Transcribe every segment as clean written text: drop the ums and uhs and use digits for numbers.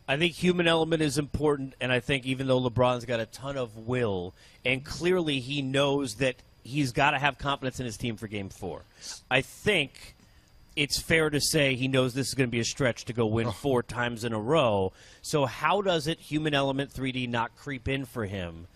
I think human element is important, and I think even though LeBron's got a ton of will, and clearly he knows that he's got to have confidence in his team for Game 4, I think it's fair to say he knows this is going to be a stretch to go win 4 times in a row. So how does it, human element 3D, not creep in for him,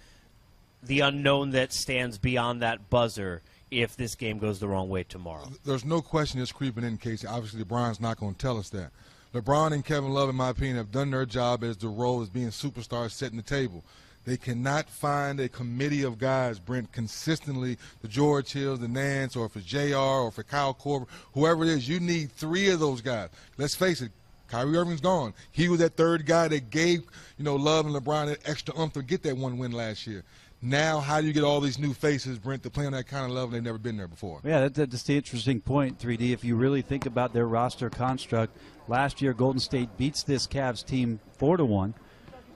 the unknown that stands beyond that buzzer if this game goes the wrong way tomorrow? There's no question it's creeping in, Casey. Obviously, LeBron's not going to tell us that. LeBron and Kevin Love, in my opinion, have done their job as the role as being superstars setting the table. They cannot find a committee of guys, Brent, consistently, the George Hills, the Nance, or for JR, or for Kyle Korver, whoever it is. You need 3 of those guys. Let's face it, Kyrie Irving's gone. He was that third guy that gave, Love and LeBron that extra oomph to get that one win last year. Now, how do you get all these new faces, Brent, to play on that kind of level? They've never been there before. Yeah, that's the interesting point, 3D. If you really think about their roster construct, last year Golden State beats this Cavs team 4-1,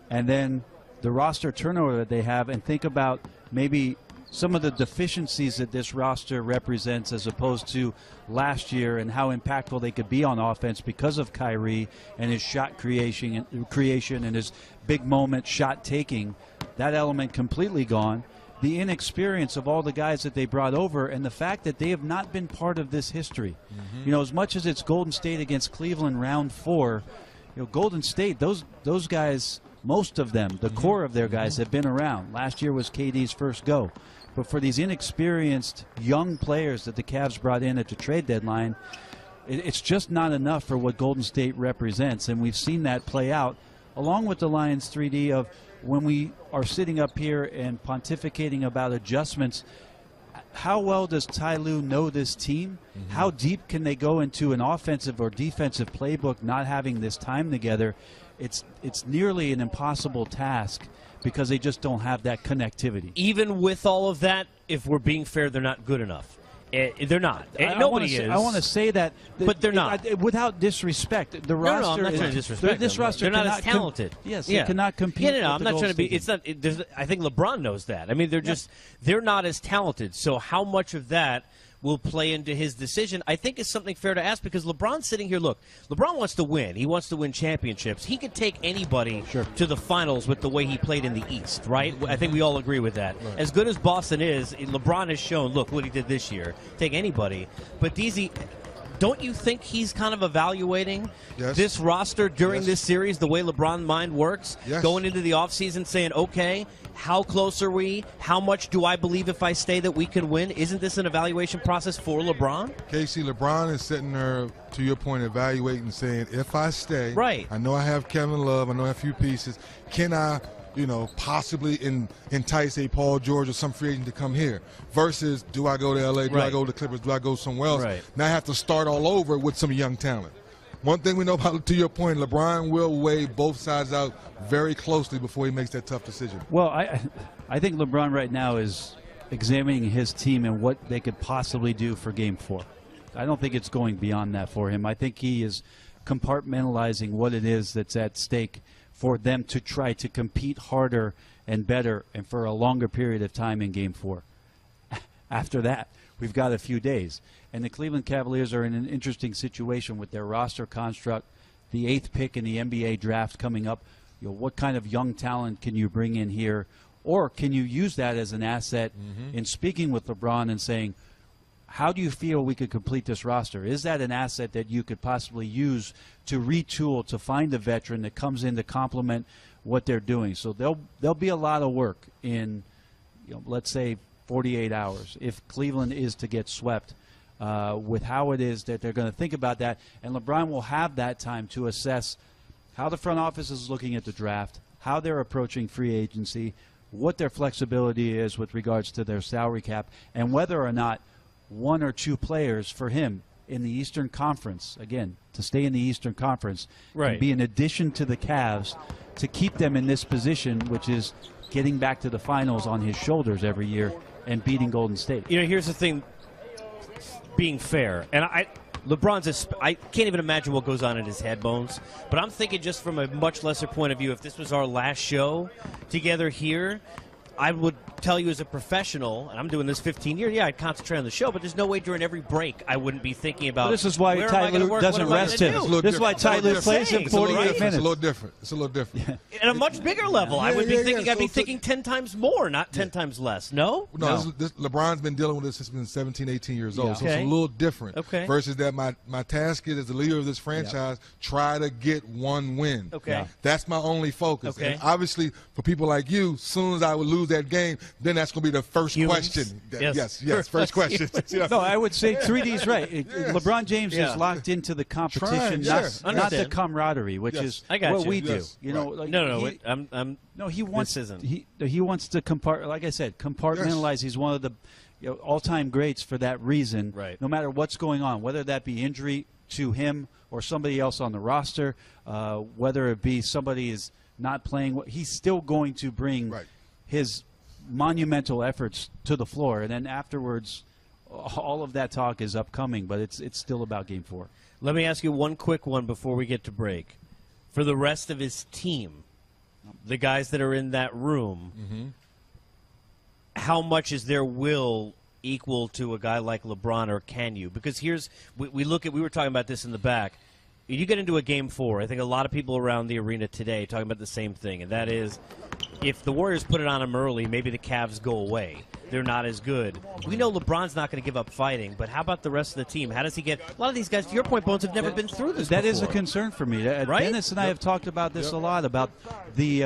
and then the roster turnover that they have, and think about maybe some of the deficiencies that this roster represents as opposed to last year and how impactful they could be on offense because of Kyrie and his shot creation and his big moment shot taking. That element completely gone. The inexperience of all the guys that they brought over, and the fact that they have not been part of this history. As much as it's Golden State against Cleveland round 4, Golden State, those guys, most of them, the core of their guys have been around. Last year was KD's first go. But for these inexperienced young players that the Cavs brought in at the trade deadline, it's just not enough for what Golden State represents. And we've seen that play out, along with the Lions 3D, of when we are sitting up here and pontificating about adjustments. How well does Ty Lue know this team? How deep can they go into an offensive or defensive playbook not having this time together? It's nearly an impossible task because they just don't have that connectivity. Even with all of that, if we're being fair, they're not good enough. They're not. Nobody is. I want to say that, but they're not. Without disrespect, the roster. No, I'm not trying to disrespect this roster. They're not as talented. Yes, they cannot compete. Yeah, I'm not trying to be. It's not. I think LeBron knows that. I mean, they're not as talented. So how much of that will play into his decision, I think, is something fair to ask, because LeBron's sitting here. Look, LeBron wants to win. He wants to win championships. He could take anybody to the finals with the way he played in the East, right? I think we all agree with that. Right. As good as Boston is, LeBron has shown, look what he did this year. Take anybody. But DZ, don't you think he's kind of evaluating this roster during this series, the way LeBron's mind works, going into the offseason saying, okay, how close are we? How much do I believe if I stay that we can win? Isn't this an evaluation process for LeBron? Casey, LeBron is sitting there, to your point, evaluating, saying, if I stay, I know I have Kevin Love, I know I have a few pieces, can I possibly entice a Paul George or some free agent to come here, versus do I go to L.A., do I go to the Clippers, do I go somewhere else? Now I have to start all over with some young talent. One thing we know about, to your point, LeBron will weigh both sides out very closely before he makes that tough decision. Well, I think LeBron right now is examining his team and what they could possibly do for Game 4. I don't think it's going beyond that for him. I think he is compartmentalizing what it is that's at stake for them to try to compete harder and better and for a longer period of time in Game 4. After that, we've got a few days. And the Cleveland Cavaliers are in an interesting situation with their roster construct, the 8th pick in the NBA draft coming up. What kind of young talent can you bring in here? Or can you use that as an asset in speaking with LeBron and saying, how do you feel we could complete this roster? Is that an asset that you could possibly use to retool, to find a veteran that comes in to complement what they're doing? So there'll be a lot of work in, let's say, 48 hours if Cleveland is to get swept with how it is that they're going to think about that. And LeBron will have that time to assess how the front office is looking at the draft, how they're approaching free agency, what their flexibility is with regards to their salary cap, and whether or not one or two players for him in the Eastern Conference, again, to stay in the Eastern Conference, and be an addition to the Cavs to keep them in this position, which is getting back to the finals on his shoulders every year and beating Golden State. Here's the thing, being fair, and LeBron's, I can't even imagine what goes on in his head, Bones, but I'm thinking just from a much lesser point of view, if this was our last show together here, I would tell you as a professional, and I'm doing this 15 years, yeah, I'd concentrate on the show, but there's no way during every break I wouldn't be thinking about. Well, this is why where Ty am I gonna Lue work, doesn't what am I rest gonna him. do? This is why Ty Lue plays him 48 minutes. It's a little different. It's a little different. It's a little different. At a much bigger level, I would be yeah, thinking. I'd be so- thinking 10 times more, not 10 times less. No. LeBron's been dealing with this since he's been 17, 18 years old, Yeah. so it's Okay. a little different. Okay. Versus that my task is, as the leader of this franchise, try to get one win. Okay. Yeah. That's my only focus. Okay. And obviously, for people like you, as soon as I would lose that game, then that's going to be the first Humans. question. Yes. Yes, first question. Yeah. No, I would say 3D's right. LeBron James Yeah. is locked into the competition, Trying, not, yes. not the Understand. camaraderie, which Yes. is I got what you. we do. Yes. You know, Right. like No, he- I'm. No, he wants. isn't. He wants to like I said, compartmentalize. He's one of the all-time greats for that reason. Right. No matter what's going on, whether that be injury to him or somebody else on the roster, whether it be somebody is not playing, he's still going to bring Right. his monumental efforts to the floor, and then afterwards, all of that talk is upcoming. But it's still about Game 4. Let me ask you one quick one before we get to break. For the rest of his team, the guys that are in that room, how much is their will equal to a guy like LeBron, or can you? Because we were talking about this in the back. You get into a Game 4, I think a lot of people around the arena today talking about the same thing, and that is, if the Warriors put it on them early, maybe the Cavs go away. They're not as good. We know LeBron's not going to give up fighting, but how about the rest of the team? How does he get – a lot of these guys, to your point, Bones, have never been through this That is a before. concern for me. Right? Dennis and I have talked about this a lot, about the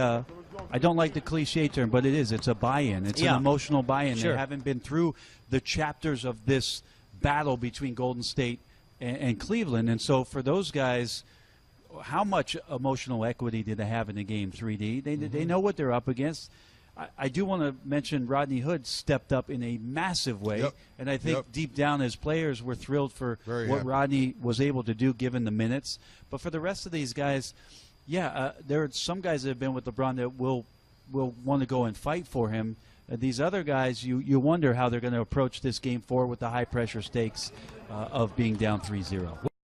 I don't like the cliche term, but it is. It's a buy-in. It's Yeah. an emotional buy-in. Sure. They haven't been through the chapters of this battle between Golden State and Cleveland. And so for those guys, how much emotional equity did they have in the game, 3D? They know what they're up against. I do want to mention Rodney Hood stepped up in a massive way, Yep. and I think Yep. deep down as players were thrilled for Very what happy. Rodney was able to do given the minutes. But for the rest of these guys, there are some guys that have been with LeBron that will want to go and fight for him. These other guys, you wonder how they're going to approach this Game 4 with the high-pressure stakes of being down 3-0.